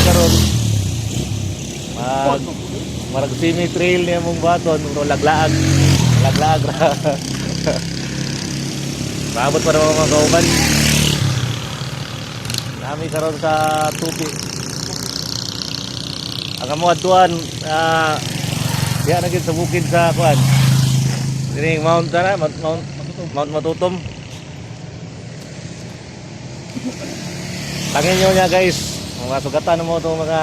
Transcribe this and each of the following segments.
karon. Marag semi trail niya mong baton, laglaag. Laglaag ra. Maabot pa naman mga kauban. Nami karon sa tupi. Ang amo adtuan diha na gid sa bukid sa kuan. Dining Mount Matutom. Tangin nyo niya guys, mga sugatan mo itong mga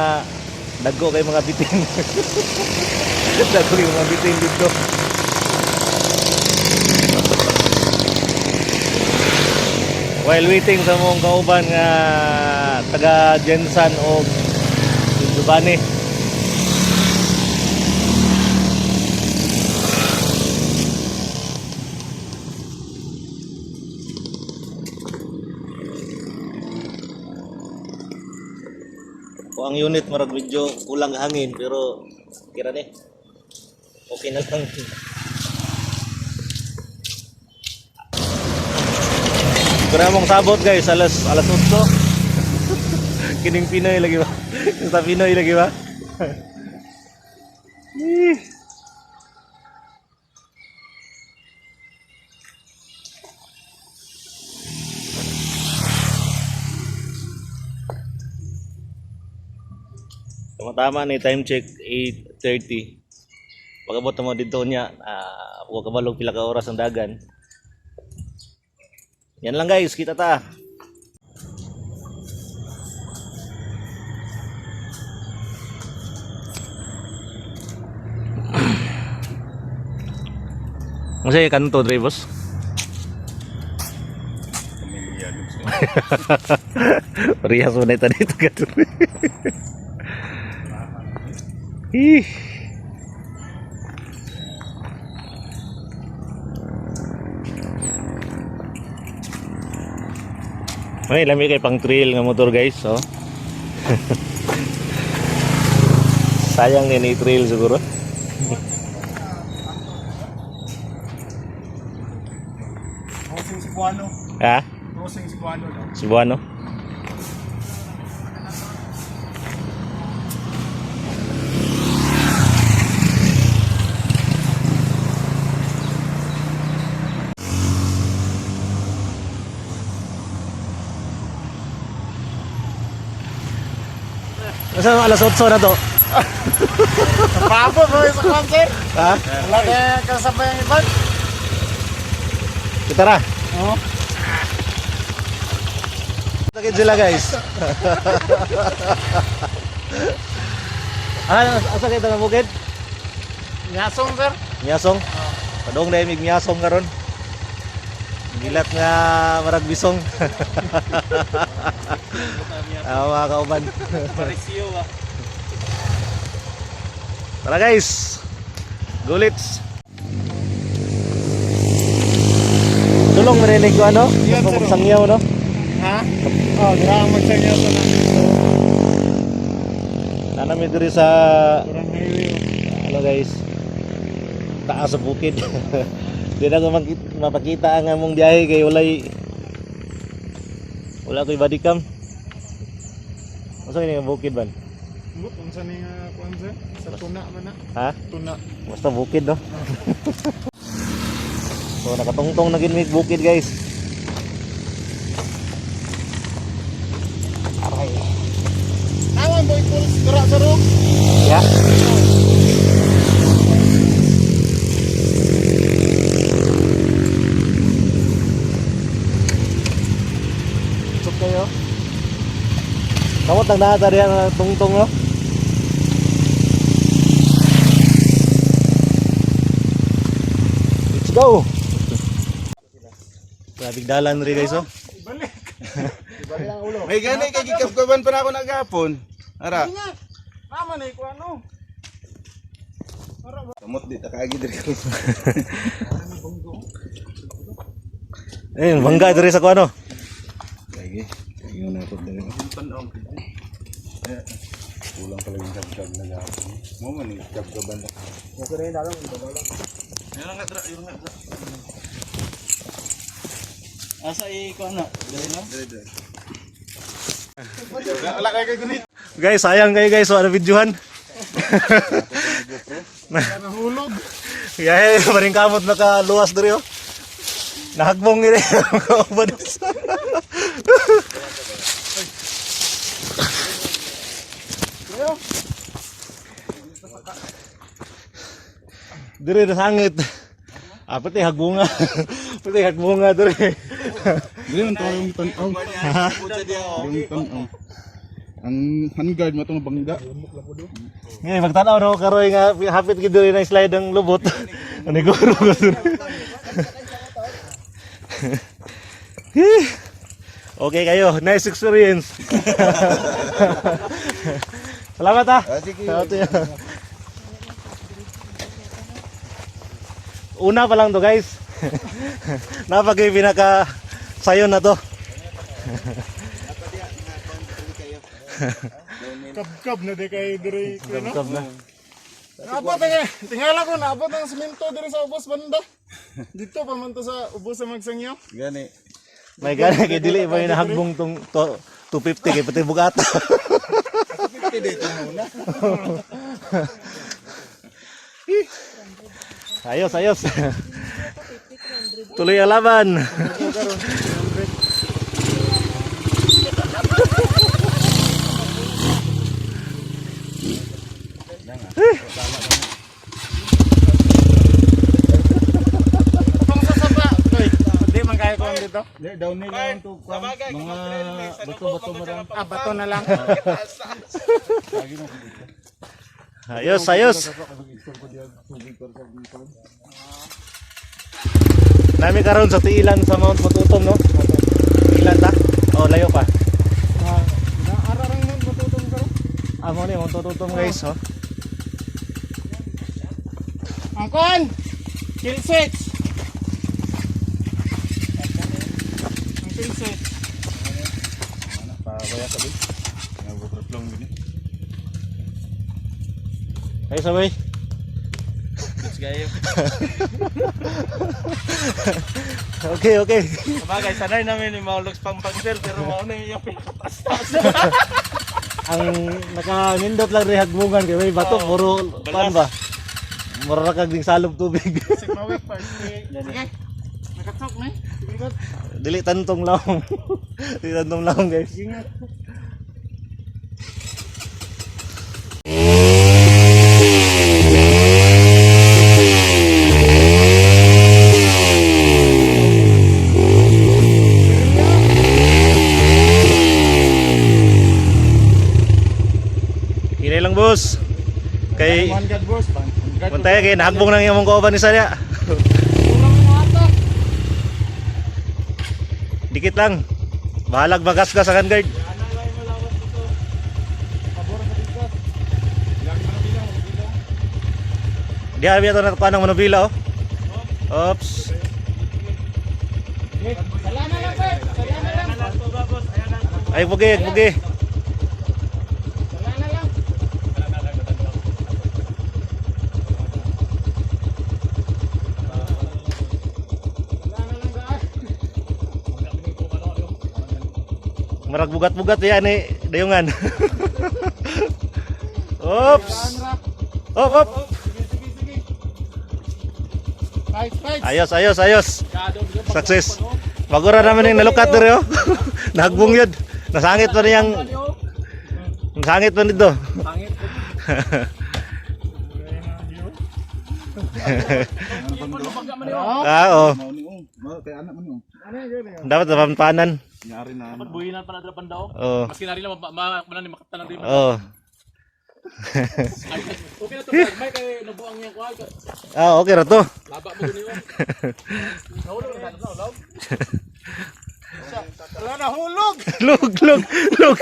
dagko kay mga bitin. Dagko kay mga bitin dito. While waiting sa mong kauban nga taga Jensan o Dubani. O ang unit marag medyo kulang hangin pero kira ni okay na lang. Kaya mong sabot guys alas 8. Kining Pinoy lagi ba? Sa Pinoy lagi ba? Tama-tama ni time check 8:30. Pagabot mo dito niya, huwag kabalog pila ka oras ang dagan. Yan lang guys, kita ta. Masaya kan to, Dre, boss? Pamilya dito. Parehas mo na ito dito ka, Dre. Ih. May lami kay pang trail nga motor guys, oh. Sayang ni trail siguro. Rosing Cebuano. Ha? Rosing Cebuano. Cebuano. Masa alas 8 na to? Pabo mo sa concert. Ha? Wala na kasabay ang iba. Kita ra. Oo. Sakit sila guys. Asa kita na bukid? Nyasong sir. Nyasong? Padong dahil mig nyasong karon. Gilat nga marag bisong. Mga kauban. Parisio ba? Tara guys. Gulits. Tulong marinig ko ano? Yan, sir. Sangyaw no? Ha? Oh, grabe magsanya sa Nanami diri sa Kurang highway. ano guys. Taas sa bukid. Di na ko mapakita ang among biyahe kay wala ko'y body cam. Masa ini nga bukid ban? But unsa ni nga kuan sir? Sa tuna man na. Ha? Tuna. Basta bukid no. So nakatungtong na ginmig bukid guys. Aray. Awan boy pulse dira sa room. Ya. Cuk kayo. Kamu tang nasa diyan tungtong no. Let's go. Grabe dalan ri guys oh. Ibalik. Ibalik ang ulo. May gani kay gikapkaban pa na ako nagapon. Ara. Ingat. Naman eh kuan no. Kamot di ta kaagi diri ko. Bangga diri sa kuano. Lagi. Ingon na ko diri. Panom. Kulang pala yung gabgab na gapon. Mo man ni gabgaban na. Okay rin dalang dalang. Yan nga tra, yung nga. Asa i kuan na? Dali na. Diri. Wala kay gunit. Guys, sayang kayo guys, wala videohan. Nahulog. Kaya maring kamot nakaluwas diri oh. Nahagbong ini. Kaubados. Diri na sangit. Pati hagbunga. Pati hagbunga diri. Dili man tayo yung tanaw. Yung tanaw. Ang handguard mo itong bangga. Ngayon, magtanaw no, karoy nga, hapit gid diri na slide ang lubot. Aniguro ko diri. Okay kayo, nice experience. Salamat ah. Salamat ya. Una pa lang to guys. Napagay pinaka sayon na to. Kab-kab na di kayo diri. Kab na. Naabot tingala ko naabot ang semento diri sa ubos banda. Dito pa man to sa ubos sa Magsangyaw. Gani. May gana kay dili ba nahagbong tong 250 kay pati bugata. 50 dito muna. Ayos, ayos. Tuloy ang laban. Pang sasaba. Hindi man kaya ko dito. Downhill lang to. Mga bato-bato mo lang. Bato na lang. Ayos, ayos. Nami karon sa tiilan sa Mount Matutom no? Tiilan ta? Oh, layo pa. Naararang mo matutong ka. Amo ni Mount Matutom guys, oh. Angkon! Kill switch! Ang kill switch. Pabaya sabi. Nagbo-protlong gini. Ay sabay. Let's go. Okay, okay. Sabagay, sanay namin ni Maulog Pampangsel pero mauna yung pinakataas-taas. Ang naka-nindot lang rin hagbungan kay may bato, puro pan ba? Mura ra kag ding salog tubig. Sigmawik pa. Sige. Nakatok na. Sige. Dili tantong laong. Dili tantong laong guys. Hinay lang boss. Kay Muntaya kay nahagbong nang imong kauban ni Sarya. Dikit lang. Bahalag magasgas sa guard. Di abi ato na panang manubila oh. Oops. Ay pugi, pugi. Marag bugat-bugat ya ni dayungan. Oops. Op, op. Ayos, ayos, ayos. Sukses. Magura naman yung nalukat dito. Nahagbong yun. Nasangit pa niyang. Nasangit pa nito. Oo. Kaya anak mo niyo. Dapat pampanan. Nyari na. Dapat buhinan pa na dalapan daw. Oo. Maski na rin lang makapala ni makapta na rin. Oo. Okay na to, may kay nabuang niya ko. Okay ra to. Laba mo niyo. Nahulog na sa loob. Wala na hulog. Lug, lug, lug.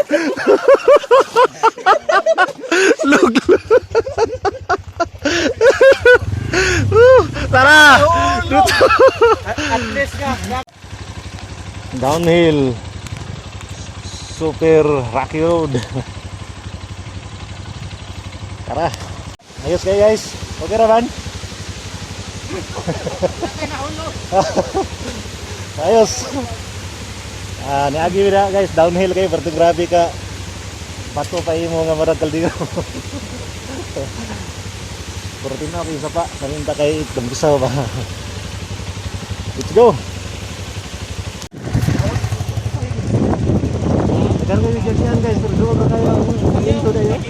Lug, lug. Tara! At least nga. Downhill. Super rocky road. Tara. Ayos kayo guys. Okay ra man? Ayos. Niagi na guys, downhill kayo, pero grabe ka Pato pa imo nga marag kaldigo. Protein na isa pa, kaninta kay dambusaw ba. Let's go. Kan kayo ganyan guys, terus na kayo ang minto na yun.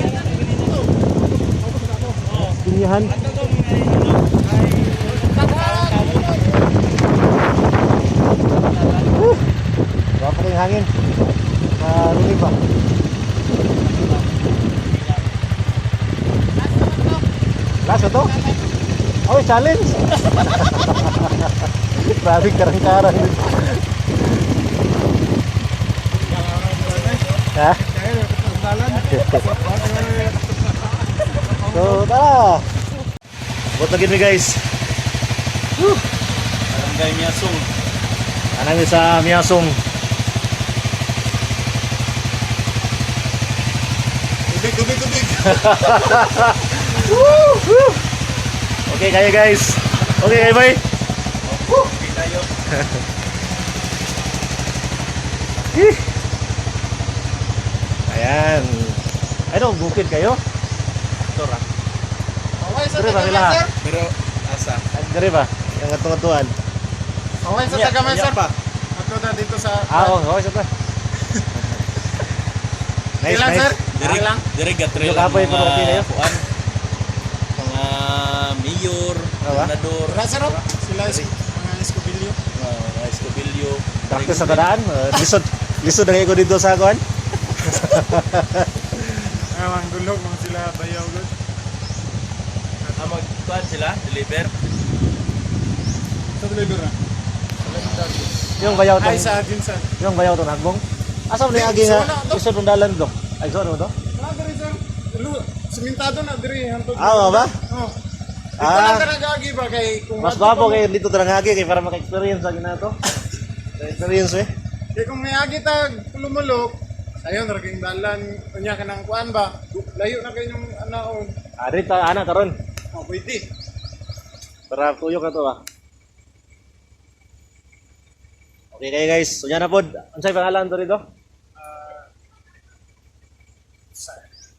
Pinyahan. Berapa kali hangin? Rumi pa. Last na to? Oh, challenge! Grabe karang-karang. Ha? So, tara! Abot na gini guys. Barangay Miasong. Anang sa Miasong. Tubig. Okay kayo guys. Okay kayo bye. Okay tayo. Ayan. Ano, bukid kayo? Tora. Okay sa Dire ba taga nila? sir? Pero asa? Dire ba? Yung atong-atuan. Okay sa taga sir. pa. Ako na dito sa Oo, sa pa. Nice, Ilan, nice. sir? Direk lang. direk gatrel Yung kapoy po, okay kayo? kuan. Mga mayor, Awa? senador, Wala sir. Sila mga Escobilio. mga Escobilio. Practice sa tadaan. Lisod na kayo ko dito sa kuan. Mga gulog mga sila bayaw gud. Magkuan sila, deliver. Sa deliver na. Yung bayaw Ay tong sa Ginsan. yung bayaw tong nagbong. Asa man yung agi nga lisod ng dalan do? Ay so ano do? Na diri sir. Simentado na diri hantod. Ba? Oh. Ah. Ito lang nagagi ba kay kung Mas gwapo kayo dito tarangagi kay para maka-experience sa ginato. Experience eh. kay kung may agi tag lumulok, ayun raging dalan unya kanang kuan ba? Layo na kayo ng anaon. Dito ana karon. Oh, pwede. Para tuyok na to ah. Okay kayo guys, unya na pod. Unsay pangalan to dito?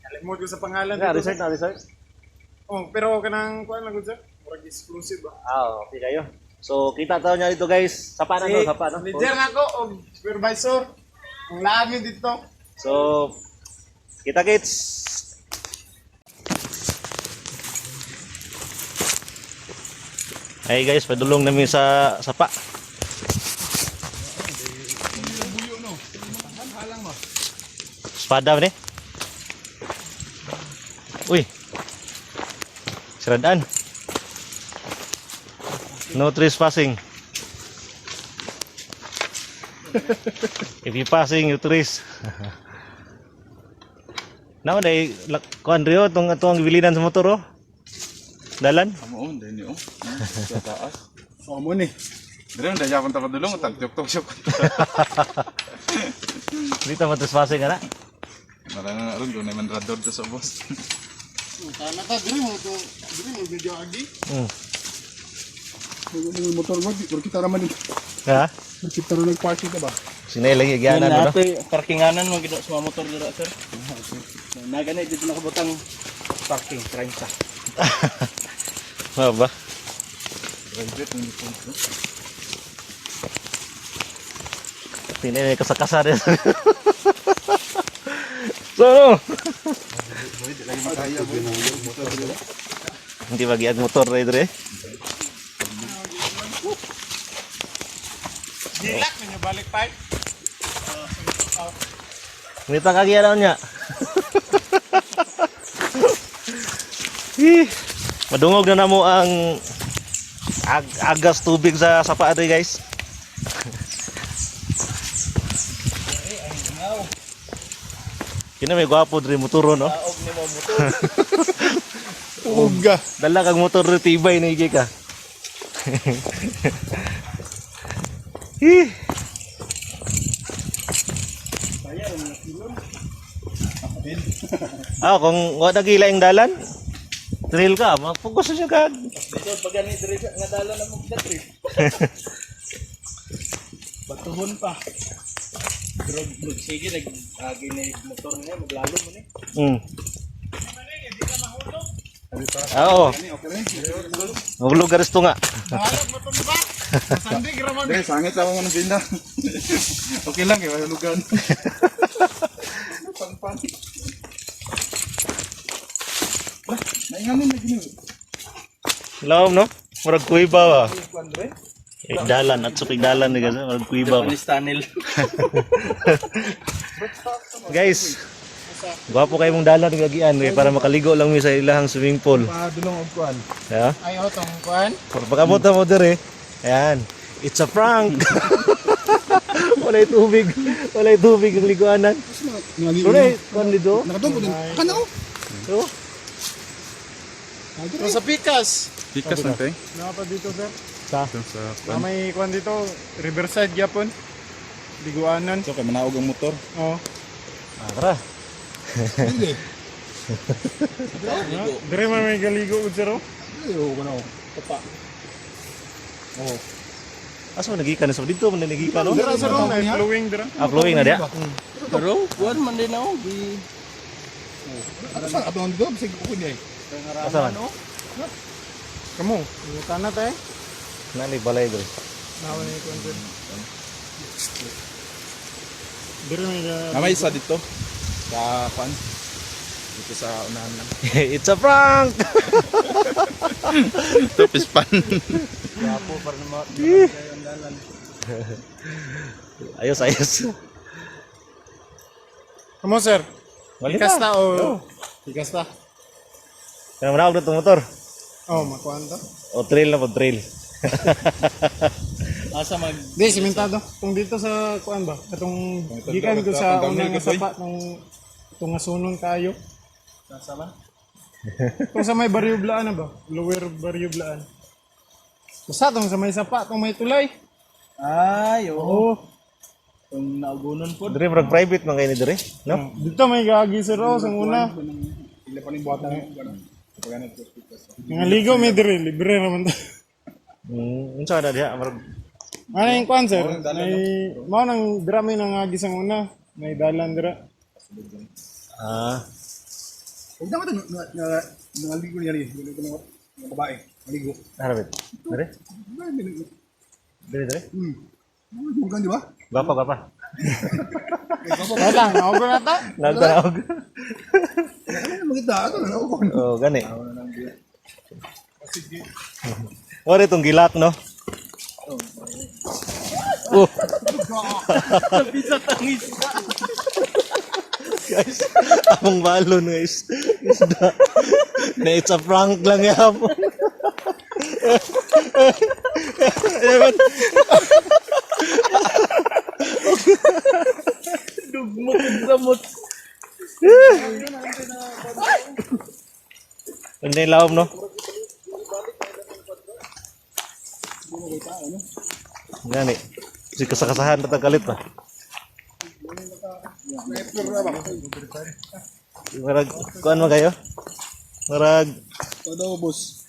Alimod ko sa pangalan Na dito, research sir. na research. Oh, pero kanang kuan lang gud sir. Murag exclusive ba? Okay kayo. So kita tayo niya dito guys. Sapa na to, sapa no. Leader na ko og supervisor. Ang laami dito. So kita kits. Ay guys, padulong namin sa sapa. Espada ba ni? Uy. Siradaan. No trespassing. If you passing, you trace. Now, day kuan rio tong atong bilinan sa motor oh. Dalan. Amo on din yo. Sa taas. So amo ni. Dire man daya punta padulong tagtok-tok siya. Dito mo trespassing kana. Marana ron do naman rador to sa boss. Kana ta diri mo video agi. Yung motor mo, kita naman dito. Ha? Kita na nag-parking ka ba? Sinay lagi gyanan mo no. Parkinganan mo gid sa mga motor dira sir. Na gani dito nakabutang parking 30. Ano ba? Private ng dito. Sinay kasakasa din. So, no? Lagi makaya mo yung motor dito. Hindi bagian motor na ito eh. Dilak ninyo balik pipe. Hindi pa kagiyan niya. Madungog na namo ang agas tubig sa sapa ito guys. Kina may gwapo diri motor no. Taog ni mo motor. Uga. Dala kag motor ri tibay na igi ka. Kung wala nagila yung dalan, trail ka, mag-focus siya ka. Dito pag gani diri nga dala na mo kita trip. Batuhon pa. Pero sige nag-agi na yung motor niya, maglalo mo ni. Oo. Mahulog garis to nga. Nahalag mo ito ba? Sandig raman. Dre, sangit ako ng binda. Okay lang, eh, mahulugan. Pang-pang. Lah, naingamin na gini. Lawom no? Murag kuiba ba? Dalan at sa dalan ni kasi murag kuiba ba? Japanese tunnel. Guys, gwapo kayo mong dalan ng gagian para makaligo lang mi sa ilahang swimming pool. Padulong og kuan. Yeah? Ayaw tong kuan. Pagkabot na mo dire. Ayan. It's a prank. Walay tubig. Walay tubig ang liguanan. Walay kuan dito. Nakatungkol din. Kanaw. Oh. Ito sa Pikas. Pikas lang tay. Napa dito sir. Sa Na may kuan dito, Riverside gyapon. Liguanan. So kay manaog ang motor. Oh. tara. Dire man may galigo ud sir. Asa man nagikan sa dito man nagikan no? Dira sir, may flowing dira. Uploading na dia. Pero kuan man din ako. Ano sa atong dito bisig ko niya. Asa man? Kamu, tanah teh. Nani balay dito. Nawa ni kuan sir. Dire may Namay isa dito. Sa kuan. Dito sa unahan lang. It's a prank. Topis pan. Gapo para naman ang dalan. Ayos ayos. Kamu sir. Balik Pikas na. ta o Pikas ta. Kaya manawag na itong motor. Oh, makuan to. O trail na po, trail. Asa mag Di simentado. Kung dito sa kuan ba? Katong gikan ko sa unang nga sapa nung itong nga sunon kayo. nasa man? Kung sa may Barrio Blaan na ba? Lower Barrio Blaan. Basta tong sa may sapa, tong may tulay. Ay, oo. Oo. Kung naugunon po. Dire, marag private man kayo ni Dire. No? Dito may gagi si Rose ang una. Ila pa ni buhatan ng kuan. Nga ligo may dire, libre naman to. Unsa na diha? Marag Ano yung kuan sir? May mao nang drama nang agis ang una. May dalan dira. Huwag naman ito, nangaligo niya rin. Mga babae, maligo. harapit. Dire? Dire, dire? Bukan di ba? Gapa, gapa. Wala, naugo na ta. Nagtanawag. Ano maganda? Ano na ako? Oh, gani. Wala itong gilak, no? Oh. Bisa tangis. Guys, among balon, guys. Isda. Na it's a prank lang yapon. Dugmok gamot. Hindi lawom, no? Gani. Si kasakasahan na kalit pa. Marag, kuan mo kayo? Marag, Todo boss.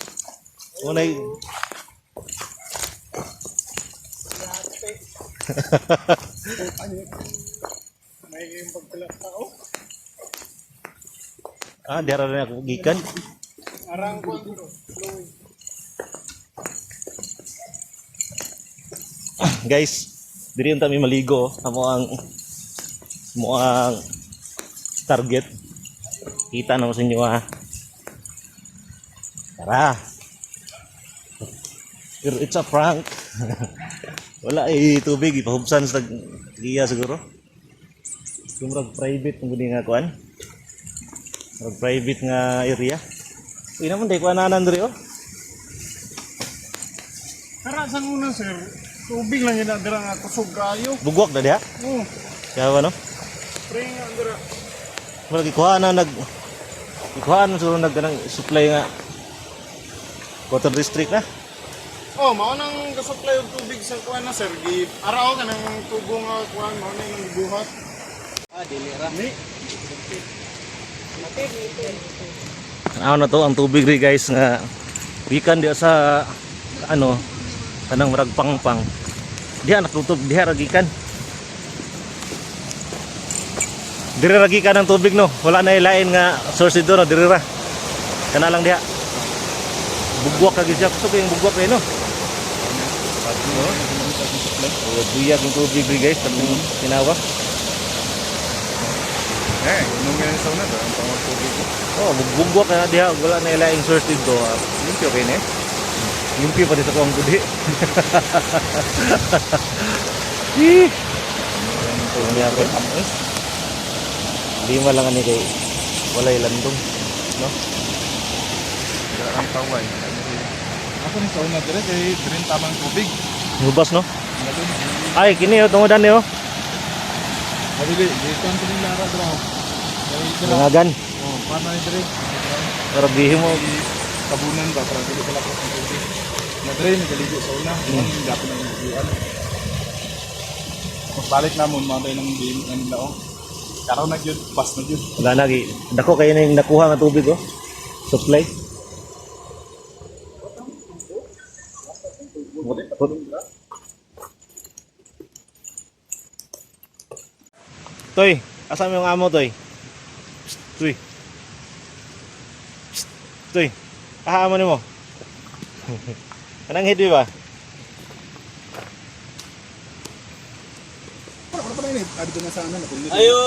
unay. Diara na ako gikan. Arang kuan dito. Guys, diri unta mi maligo amo ang target. Kita na mo sa inyo ha. Tara. Pero it's a prank. Wala tubig ipahubsan sa giya siguro. Kumrag private ng guni nga kuan. Mag private nga area. Uy naman day kuananan diri oh. Tara sa una sir. Tubig lang yun dira nga kusog kayo. Bugwak na diha. Oh, Kaya ano? spring nga dira. Wala ikuha na ikuha na siguro nagkanang supply nga water district na. Oh, mao nang gasupply og tubig sa kuan na sir. Gi araw ka nang tubo nga kuan mao na nang gibuhat. Dili ra. Ano na to ang tubig ri guys nga gikan diha sa ano kanang marag pangpang. Diha nakutub diha ra gikan. Dire lagi ka ng tubig no. Wala na ilain nga source dito no, dire ra. Kana lang diha. Bugwak kag siya. Gusto ko yung bugwak kayo no. Oh, buyag yung tubig guys, katong tinawa. Nung nga sa una ba, ang pangawag tubig ko. Oh, bugwak na diha, wala na ilaing source dito. Limpyo kayo na eh. Limpyo pa dito ko ang kudi. Ito niya ko. Lima lang ani kay walay landong, no? Ang taway. Ako ni sa una dire kay dire tamang tubig. Ngubas no? Ay, kini oh, tungodan niyo. Mabili, dito ang tuling lara dra. Nangagan. Oh, paano ni dire? Pero bihim mo. Tabunan ba para dili kala ko ng tubig. Na dire nagaligo sa una, ang dapat ng buwan. Balik namon matay ng game ang laong. Karon na gyud, pas na gyud. Wala na gi. Dako kayo na yung nakuha nga tubig oh. Supply. Toy, asa mo yung amo toy? Toy. Toy. Aha mo nimo. Kanang hidwi ba? Para pa ni, adto na sa ana na kundi. Ayo.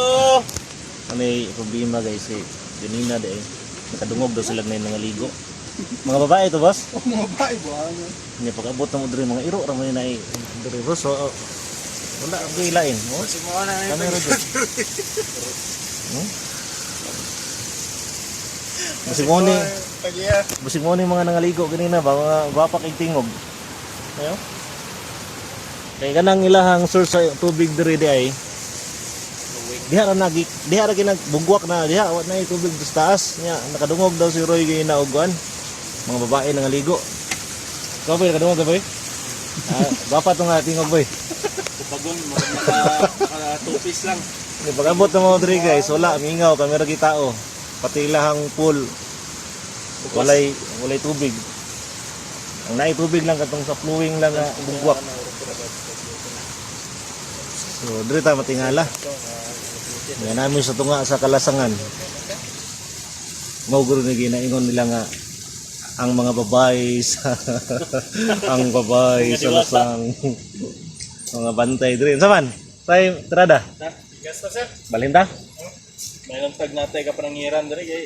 May problema guys eh. Ganina de eh. Nakadungog daw sila na mga ligo. Mga babae to boss? Mga bae ba? Hindi pag-abot na mo diri mga iro ra man na diri boss. So wala ang gilain. Oh, si mo na ni. Kamera dito. Basig mo ni. Basig mo ni mga nangaligo ganina ba mga bapak ig tingog. Ayo. Kay kanang ilahang source sa tubig diri di ay. Diha ra ginagbugwak na diha wa na tubig sa taas nya nakadungog daw si Roy gay naugwan. Mga babae nangaligo. Ikaw ba nakadungog ka boy? Bapa to nga tingog boy. Bagon mga tupis lang. Ni pag-abot na mo diri guys, wala mingaw kami ra tao. Pati ilahang pool. Walay tubig. Ang naay tubig lang katong sa flowing lang nga bugwak. So diri ta matingala. Nga namin sa tunga sa kalasangan. Mao guro ni ginaingon nila nga ang mga babae sa ang babae sa lasang mga bantay diri. Saman? Tay trada. Gasta sir. Balinda? May nang tag natay ka panangiran diri kay.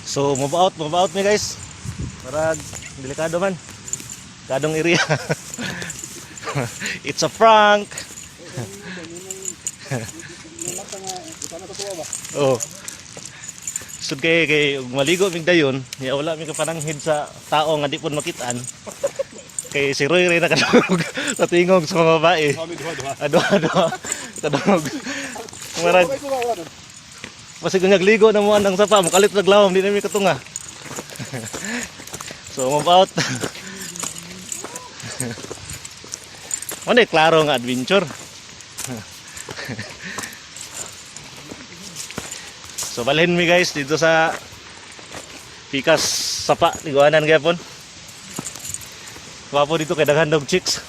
So move out mi guys. Para delikado man. Kadong area. It's a prank. Oh. Sud kay maligo mig dayon, ya wala mi kapananghid sa tao nga di pud makitaan. Kay si Roy rin nakadungog sa tingog sa mga babae. Ado. Kadungog. Marag. Pasig nagligo na mo andang sapa, mukalit naglawom di na mi katunga. So move out. Ano klaro nga adventure. So balhin mi guys dito sa Pikas Sapa, Tiguanan gyapon. Wapo dito kay daghan dog chicks.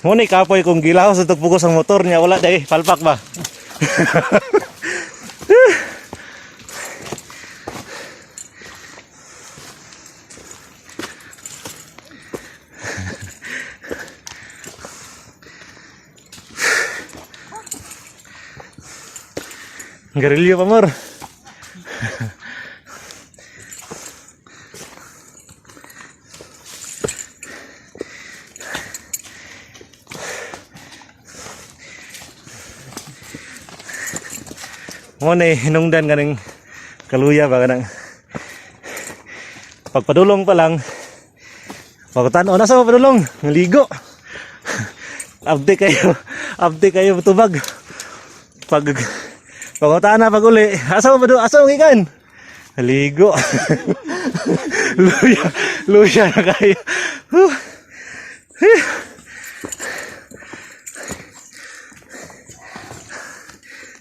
Muna kapoy kung gilaw sa tugpugos ang motor niya, wala dahil palpak ba? Garilyo pa mor. Mo na hinungdan kaning kaluya ba kanang pagpadulong pa lang pagkutan o nasa padulong ngaligo abdi kayo tubag pagkutan na pag uli asa mo gikan ngaligo luya na kayo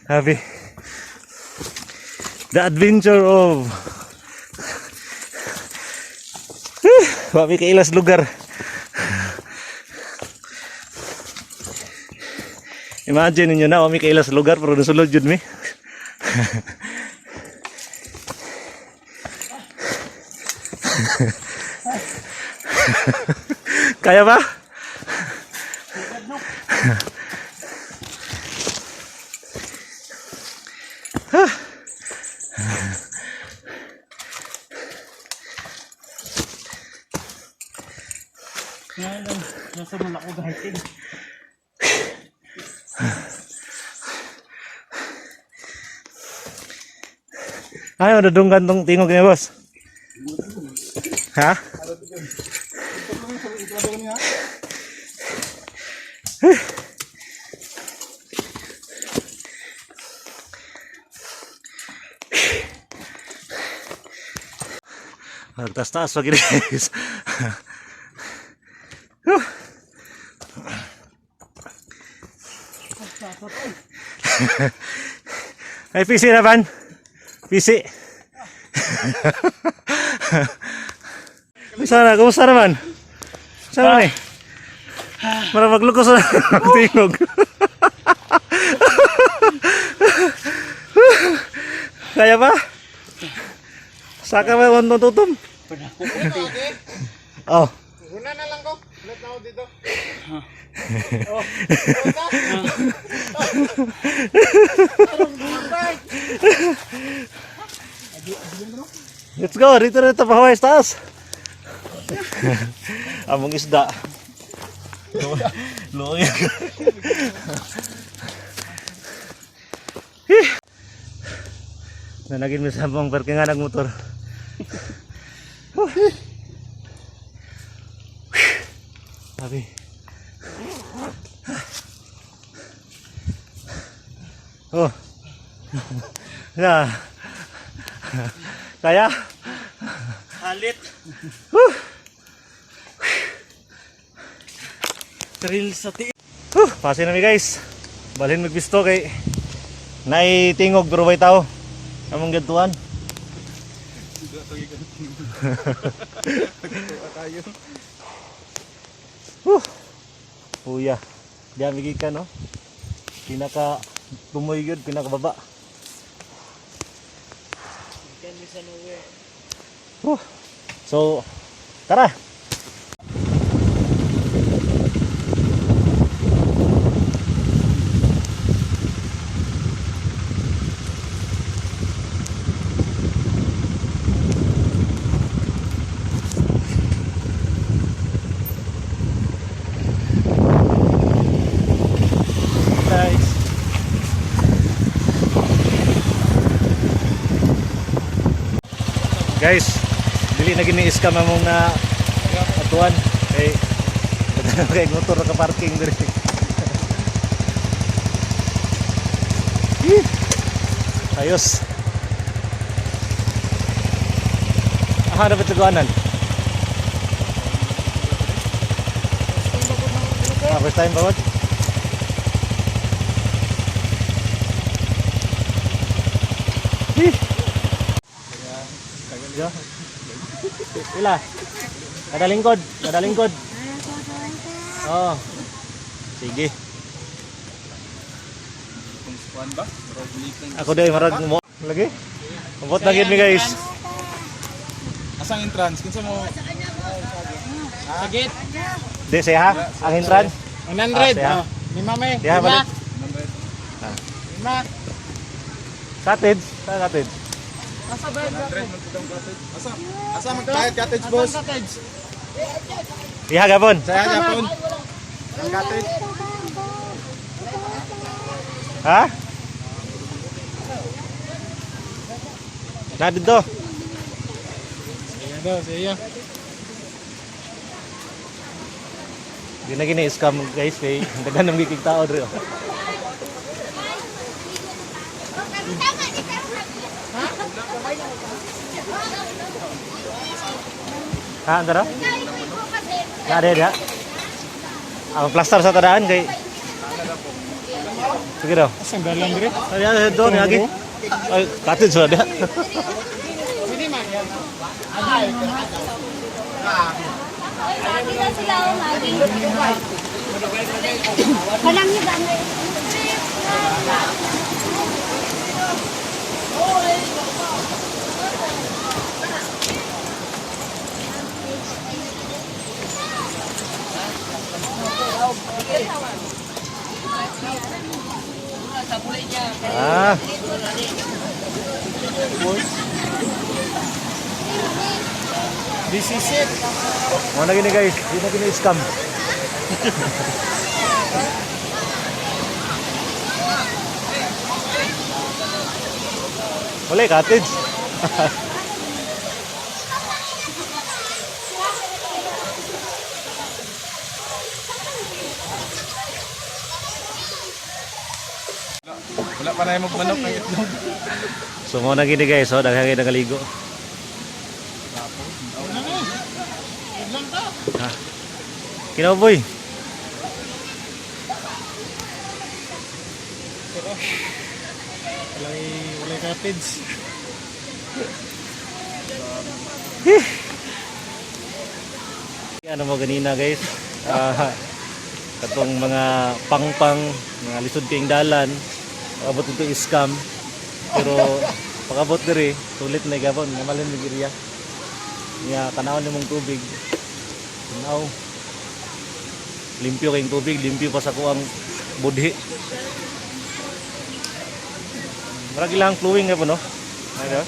happy The adventure of Wami kailas lugar. Imagine ninyo na wami kailas lugar pero nasulod jud mi. Kaya ba? Nasa mula ko gahitin. Ay, madudunggan tong tingog niya, boss. Ha? Taas-taas pag guys. Ay, PC naman. PC. Kumusta naman? Saan naman eh? Para maglukos na tingog. Kaya ba? Saka ba yung tutum? Oh. Una na lang ko. Ulit na ako dito. Let's go, rito pa Hawaii taas. Among isda. Luoy. Nanagin mo sa pang parkingan ng motor. Sabi. Oh. Ya. Kaya? Halit. Thrill sa ti. Pasi na mi guys. Balhin magbisto kay nay tingog pero bay tao. Among gantuan. Puya. Diyan migi ka no. Pinaka tumoy gyud pinaka baba. So, tara. Nice. Guys, dili na gini scam among na atuan kay kay motor ka parking diri. Ayos. Aha, dapat tuguanan. First time bawat. Ya. Ila. Kada lingkod, kada lingkod. Oh. Sige. Kuan ba? Bro, Ako day marag mo lagi. Abot na gid mi guys. asang entrance kinsa mo? Sagit. Di siya ha. Ang entrance. 100. siya. Lima may. Siya balik. Lima. Cottage, sa cottage. Asa ba? Asa magbayad cottage boss? Cottage. Iha gapon. Saya Japon. Ang cottage. Ha? Na dito. Sige daw, sige. Di na gini scam guys kay daghan nang gikig tao diri. Ha, antara? Na ada. Ang plaster sa tadaan kay. Sige daw. Asang dalan dire? Ay, doon lagi. Ay, cottage wala dia. Kita sila lagi. Kanang ni gamay. Ah. This is it. Mana gini guys, ini gini scam. Boleh cottage. Wala pa na yung magmanok ng itlog. So mo na gini guys, so daghang kayo nakaligo. Ha. Kinaboy. Walay cottage. Ano mo ganina guys? Katong mga pangpang, mga lisod kayong dalan, abot ito scam. Pero pag-abot diri, sulit na gabon, namalin ng iriya. Nga tanawon nimong tubig. Tanaw. Limpyo kayong tubig, limpyo pa sa kuang budhi. Marag ilang flowing nga po, no? Ano?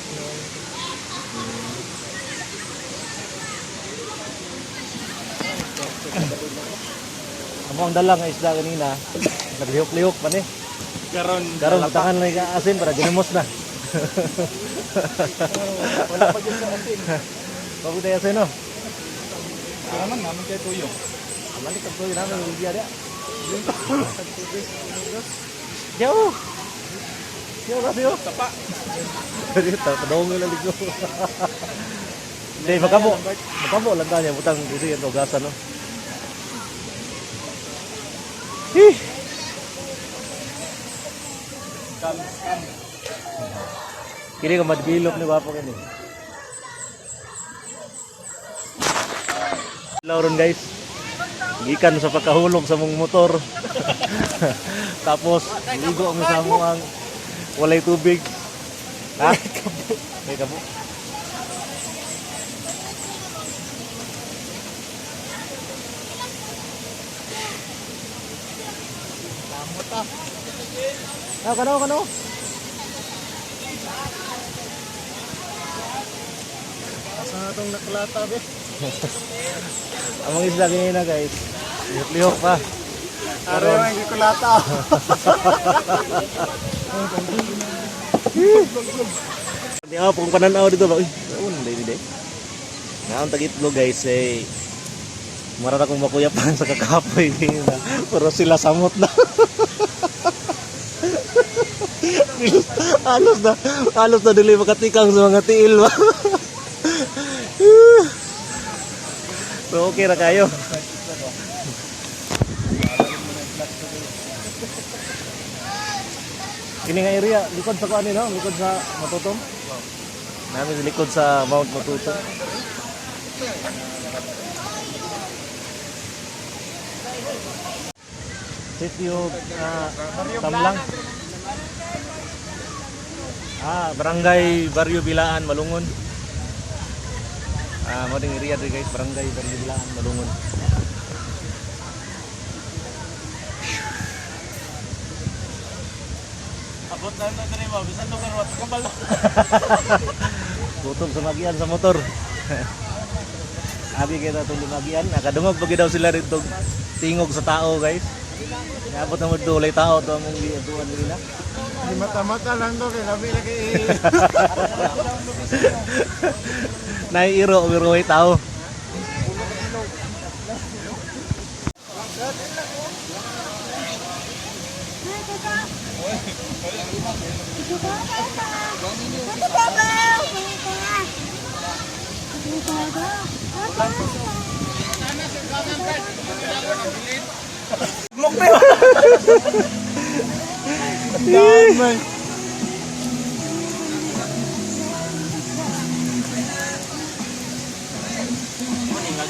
Amo ang dalang nga isda kanina, naglihok-lihok pa ni. Karon takan na yung asin para ginamos na. Wala pa dyan sa atin. Pagod tayo asin, no? Naman namin kayo tuyo. Amali ka tuloy namin yung dia dia. Jauh. Jauh kasi yun. Tapa. Padong yung laligo. Hindi, makabo. Makabo lang tayo. Butang dito yung tugasan, no? Hih! Scam. Kini ka madbilok ni Wapo kini. Lauron guys. Gikan sa pagkahulog sa mong motor. Tapos ligo ang sa mo ang walay tubig. Ha? May kabo. Kano. Asa na itong nakulata, be? Among isda kanina guys. Lihok pa. Araw yung gikulata. Di ako kung pananaw dito ba? Uy, hindi. Ngayon tagitlo guys eh. Marata kong makuyapan sa kakapoy na. Pero sila samot na. Halos na dili makatikang sa mga tiil ba. So okay ra kayo. Kini nga area, likod sa kuan no, likod sa Matutom. Namin likod sa Mount Matutom. Sitio Tamlang. Barangay Barrio Bilaan, Malungon. Mo ding area diri guys, Barangay Barrio Bilaan, Malungon. Abot na diri mo, bisan lugar wa kabal. Tutok sa magian sa motor. Abi kita tuloy magian, nakadungog pag daw sila rito tingog sa tao guys. Abot na mo dulay tao to among giatuan nila. Di mata-mata lang to, kaya kami lagi Naiiro, umiruhay tao.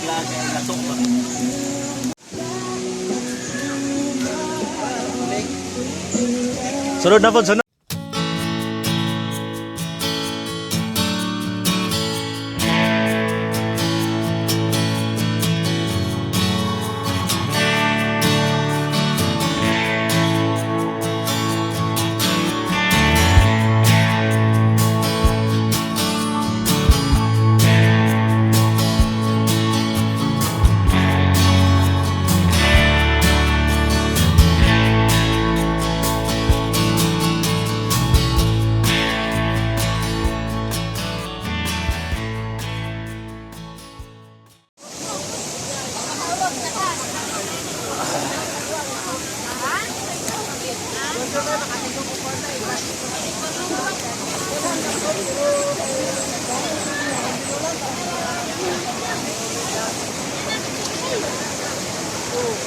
lang kay lasok ba. Sunod na po, sunod.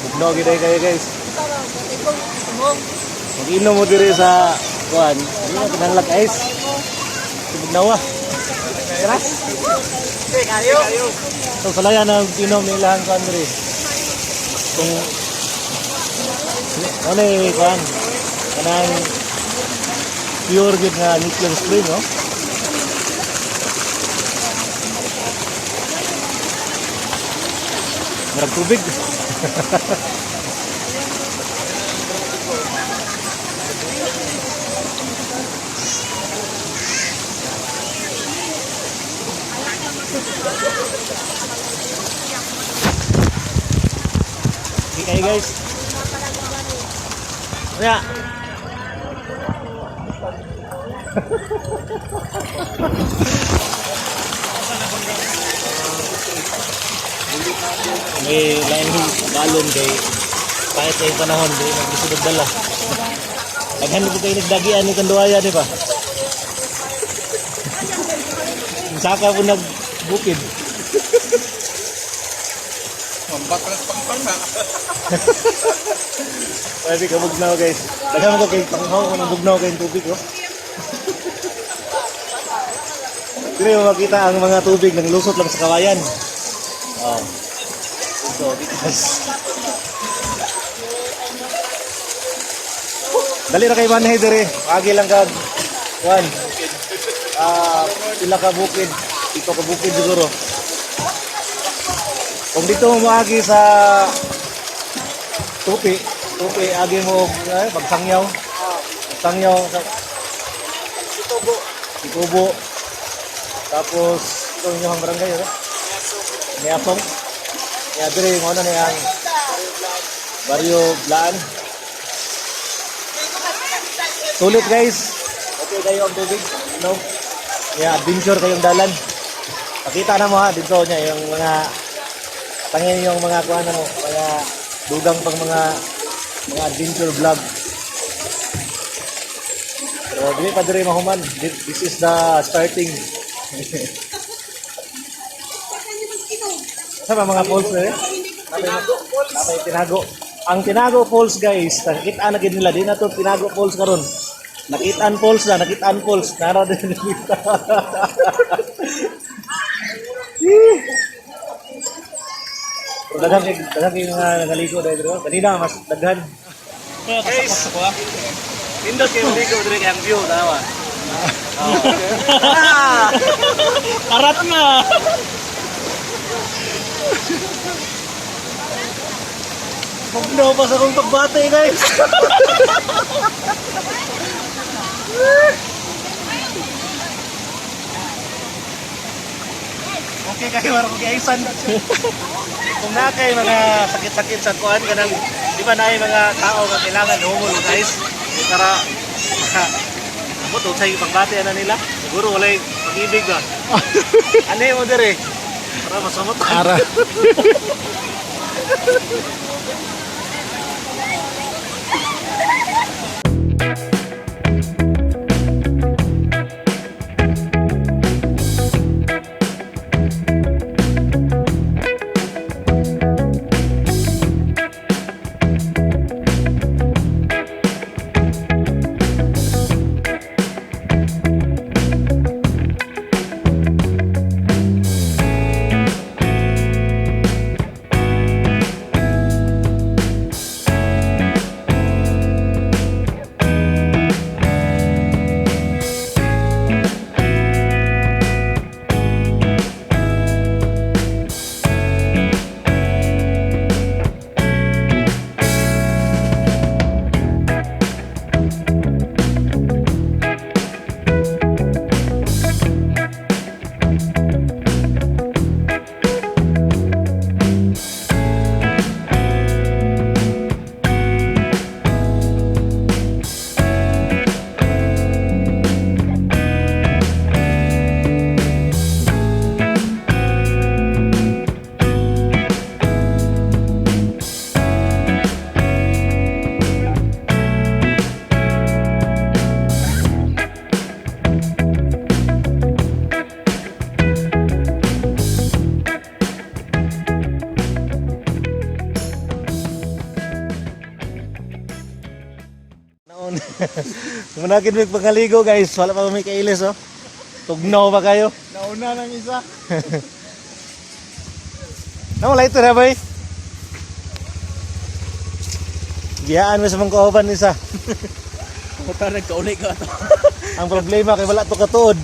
Bugnaw gid kayo guys. Mag-inom mo diri sa kuan. Di na pinanglag ice. Bugnaw ah. Keras. Kayo. So salayan ang inom nilang kuan diri. Kung ano kuan. Kanang pure gid nga nuclear spring no. Marag tubig. Okay guys. Ya. May lain balon kay kahit sa panahon di nagsusunod dala. Daghan mo kayo nagdagian ni kanduaya di ba? Saka po nagbukid. Mambatras pang na. Pwede ka bugnaw guys. Daghan mo kay panghaw kung bugnaw kay tubig oh. Dili mo makita ang mga tubig nang lusot lang sa kawayan. Oh. So, because dali na kay manay dire. Agi lang kag kuan. Pila ka bukid. Ito ka bukid siguro. Kung dito mo maagi sa tupi agi mo pagsangyaw. Pagsangyaw sa Itubo. Tapos ito yung barangay eh. Niasong. Kaya dire mo na yang Barrio Blaan. Sulit guys. Okay kayo ang tubig, no? Yeah, adventure kayong dalan. Pakita na mo ha dito niya yung mga tangin yung mga kuan mo, mga dugang pang mga adventure vlog. Pero dili pa dire mahuman. This is the starting. Sa mga falls eh. Napay tinago. Ang Tinago Falls guys, nakita na gid nila di na to Tinago Falls karon. Nakitaan falls na, nakitaan falls. Nara din dito. Daghan kay mga nagaligo dito. Kanina mas daghan. Guys, pindot kayo ligo dire kay ang view tawa. Karat na. Magno pa sa kong pagbate guys. Okay kayo marang giaisan. Kung na kay mga sakit-sakit sa kuan kanang di ba naay mga tao nga kailangan humol guys. Para mo to say pagbate na nila. Siguro walay pag-ibig ba. Ano mo dire? Para masamot. Ara. Manakit may pangaligo guys. Wala pa may kailis oh. Tugnaw ba kayo? Nauna ng isa. Wala ito na ba eh? Biyaan mo sa mga kauban isa. Parang nagkauli ka ito. Ang problema kay wala to katuod.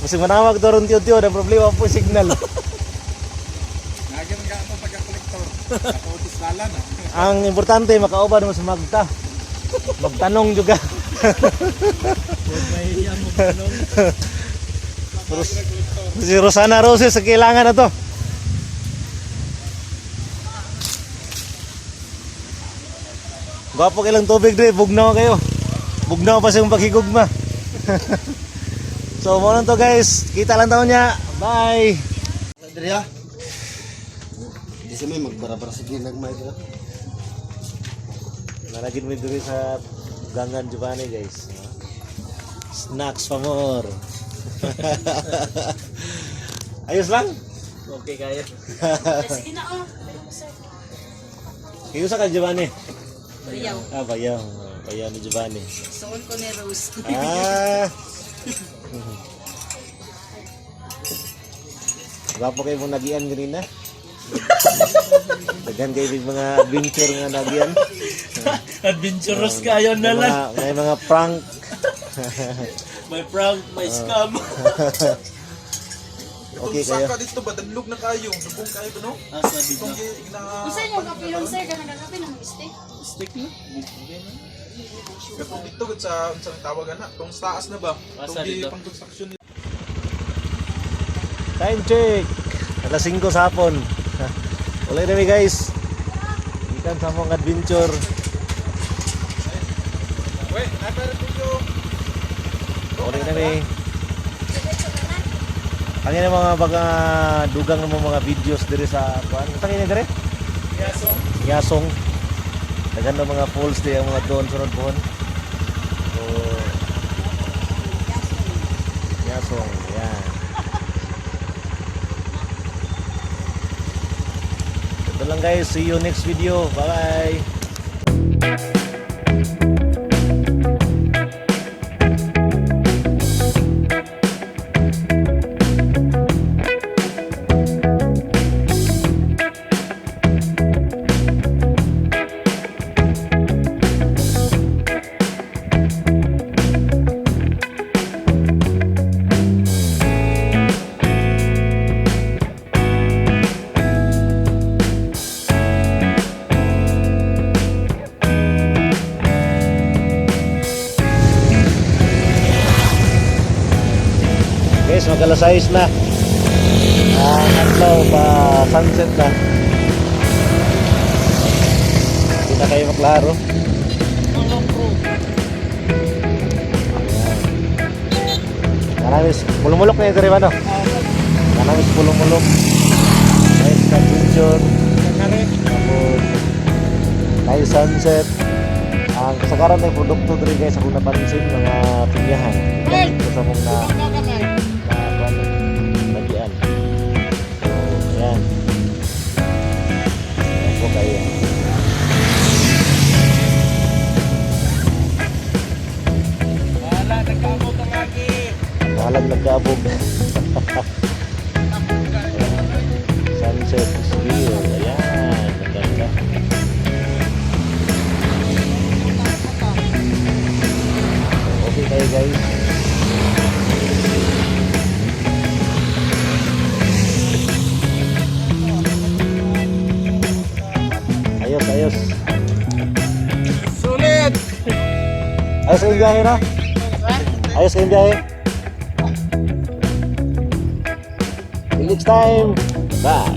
Kasi manawag to ron tiyo-tiyo. Ang problema po signal. Naging nga ako pagka-collector. Ako tislala na. Ang importante makauban mo sa magta. Magtanong juga. Mahihiyan mo tanong. Si Rosana Roses sa kailangan na to. Gwapo kailang tubig dre, bugnaw kayo. Bugnaw pa siyang paghigugma. So, mo lang to guys. Kita lang taon niya. Bye. Diri ha. Di sa may magbara-bara sige nagmay dira. Nalagin mo dito sa gangan Giovanni guys. Snacks pa more. Ayos lang. Okay kaya. Sige na oh. Kayo sa ka Giovanni? Bayaw. Bayaw. Bayaw ni Giovanni. Soon ko ni Rose. Gwapo kayo mong nagian ganina. Dagan kayo yung mga adventure nga nagian. Adventurous kayo na lang. May mga prank. May prank, may scam. Okay kayo. Saka dito ba? Danlog na kayo. Dugong kayo ba no? Asa dito. Usa niyo kapilon sir kana nagapi ng mistake. Stick na. Okay na. Kapag dito sa tawagan na. Itong taas na ba? Asa Itong dito? pang construction nila. Time check. Alas 5 sa hapon. Ulit na guys. Ikan sa mong adventure. Weh, napara video. Ulit na Ang ina mga baga dugang ng mga videos diri sa kuan. Tangin dire? Yasong. Yasong. Dagan ng mga falls di ang mga doon sunod pohon. So Yasong, yan. Ito lang guys, see you next video. Bye. Guys, mag-alas 6 na. Adlaw pa sunset na. Hindi na kayo maklaro. Kanamis, mulumulok na ito rin ano? Kanamis mulumulok. Nice adventure. Tapos, nice sunset. Ang kasagaran na yung produkto rin guys, ako napansin, mga pinyahan. Ito sa mong na bagian. So, yan. Ayan po kayo. Wala, nagkamot ang lagi. Mahalag nagkabog. Sunset is here. Ayan. Ang ganda. Okay kayo guys. Ayos, ayos. Sulit. Ayos kayong biyahe na? Ayos kayong biyahe? Till next time. Bye.